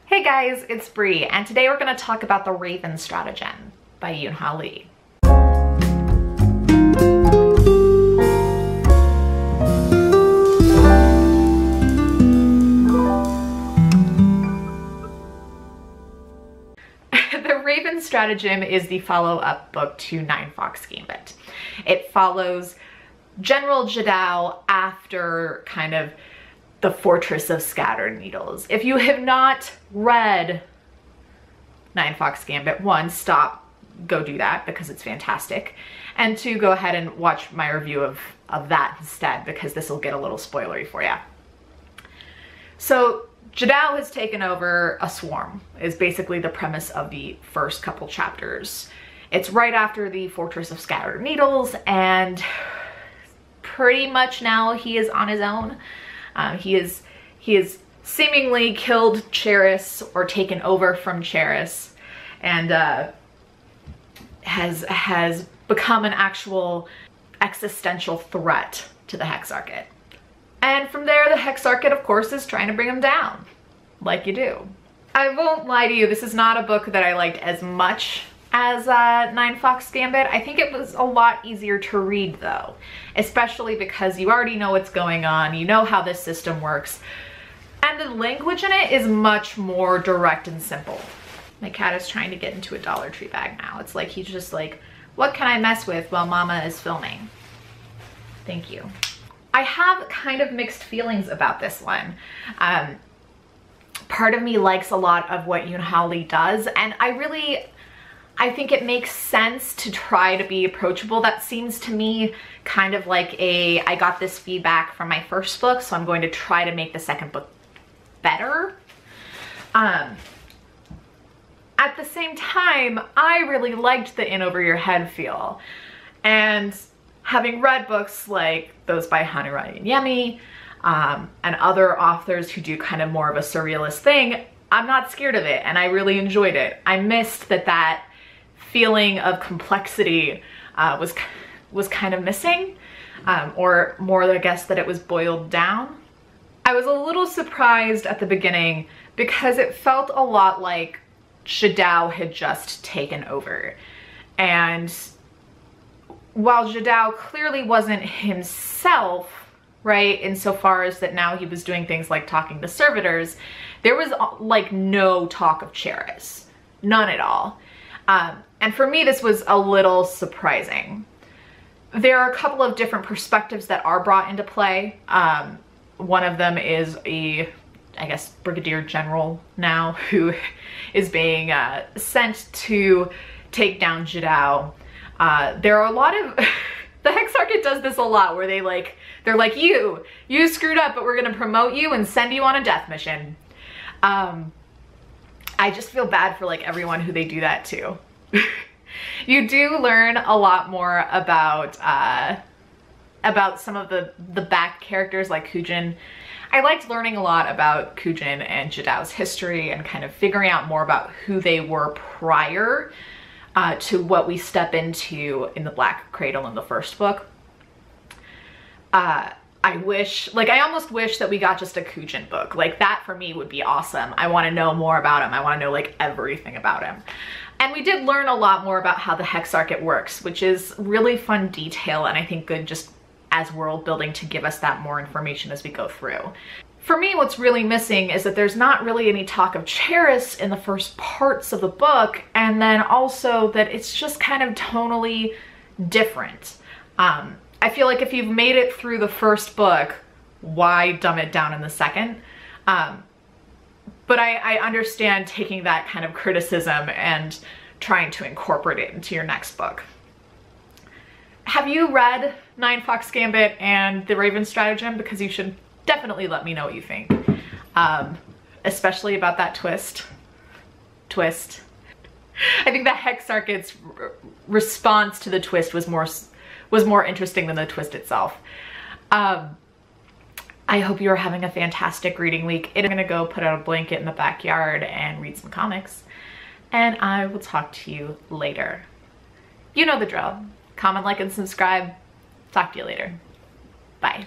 Hey guys, it's Bree, and today we're going to talk about The Raven Stratagem by Yoon Lee. The Raven Stratagem is the follow-up book to Nine Fox Gambit. It follows General Jadao after kind of the Fortress of Scattered Needles. If you have not read Nine Fox Gambit, one, stop, go do that because it's fantastic. And two, go ahead and watch my review of that instead because this will get a little spoilery for you. So Jadao has taken over a swarm is basically the premise of the first couple chapters. It's right after the Fortress of Scattered Needles, and pretty much now he is on his own. He is seemingly killed Cheris or taken over from Cheris, and has become an actual existential threat to the Hexarchate. And from there, the Hexarchate, of course, is trying to bring him down, like you do. I won't lie to you, this is not a book that I liked as much as Nine Fox Gambit. I think it was a lot easier to read though, especially because you already know what's going on, you know how this system works, and the language in it is much more direct and simple. My cat is trying to get into a Dollar Tree bag now. It's like he's just like, what can I mess with while mama is filming? Thank you. I have kind of mixed feelings about this one. Part of me likes a lot of what Yoon Lee does, and I think it makes sense to try to be approachable. That seems to me kind of like I got this feedback from my first book, so I'm going to try to make the second book better. At the same time, I really liked the in over your head feel. And having read books like those by Hanura Yemi and other authors who do kind of more of a surrealist thing, I'm not scared of it, and I really enjoyed it. I missed that feeling of complexity was kind of missing, or more, I guess, that it was boiled down. I was a little surprised at the beginning because it felt a lot like Jadao had just taken over. And while Jadao clearly wasn't himself, right, insofar as that now he was doing things like talking to servitors, there was like no talk of Cheris, none at all. And for me, this was a little surprising. There are a couple of different perspectives that are brought into play. One of them is I guess, brigadier general now who is being sent to take down Jadao. There are a lot of, the Hexarchate does this a lot where they're like, you screwed up, but we're gonna promote you and send you on a death mission. I just feel bad for like everyone who they do that to. You do learn a lot more about some of the back characters like Kujin. I liked learning a lot about Kujin and Jadao's history and kind of figuring out more about who they were prior to what we step into in the Black Cradle in the first book. I almost wish that we got just a Kujin book. Like, that for me would be awesome. I want to know more about him. I want to know like everything about him. And we did learn a lot more about how the Hexarchate works, which is really fun detail, and I think good just as world building to give us that more information as we go through. For me, what's really missing is that there's not really any talk of Cheris in the first parts of the book, and then also that it's just kind of tonally different. I feel like if you've made it through the first book, why dumb it down in the second? But I understand taking that kind of criticism and trying to incorporate it into your next book. Have you read Nine Fox Gambit and The Raven Stratagem? Because you should definitely let me know what you think. Especially about that twist. I think the Hexarchate's response to the twist was more interesting than the twist itself. I hope you're having a fantastic reading week. I'm gonna go put out a blanket in the backyard and read some comics. And I will talk to you later. You know the drill. Comment, like, and subscribe. Talk to you later. Bye.